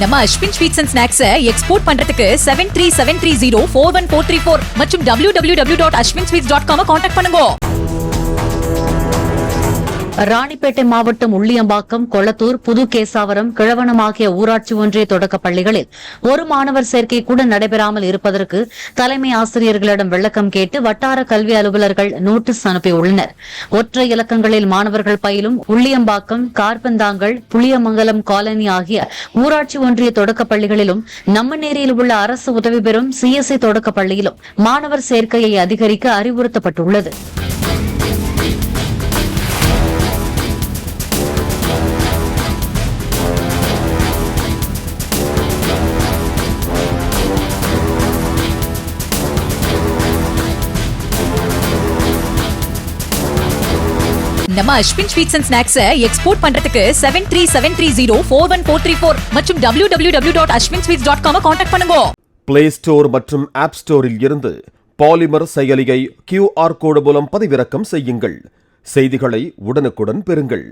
நம்ம Ashwin sweets and snacks export பண்றதுக்கு 7373041434 மற்றும் www.ashwinsweets.com கான்டாக்ட் பண்ணுங்க. ராணிப்பேட்டை மாவட்டம் உள்ளியம்பாக்கம், கொளத்தூர், புது கேசாவரம், கிழவனம் ஆகிய ஊராட்சி ஒன்றிய தொடக்கப் பள்ளிகளில் ஒரு மாணவர் சேர்க்கை கூட நடைபெறாமல் இருப்பதற்கு தலைமை ஆசிரியர்களிடம் விளக்கம் கேட்டு வட்டார கல்வி அலுவலர்கள் நோட்டீஸ் அனுப்பியுள்ளனர். ஒற்றை இலக்கங்களில் மாணவர்கள் பயிலும் உள்ளியம்பாக்கம், கார்பந்தாங்கல், புளியமங்கலம் காலனி ஆகிய ஊராட்சி ஒன்றிய தொடக்கப் பள்ளிகளிலும் நம்மநேரியில் உள்ள அரசு உதவி பெறும் சிஎஸ்ஐ தொடக்கப் பள்ளியிலும் மாணவர் சேர்க்கையை அதிகரிக்க அறிவுறுத்தப்பட்டுள்ளது. நம்ம Ashwin sweets and snacks export பண்றதுக்கு 7373041434 மற்றும் www.ashwinsweets.com கான்டாக்ட் பண்ணுங்க. பிளே ஸ்டோர் மற்றும் ஆப் ஸ்டோரில் இருந்து பாலிமர் செயலியை QR கோடு மூலம் பதிவிறக்கம் செய்யுங்கள். செய்திகளை உடனுக்குடன் பெறுங்கள்.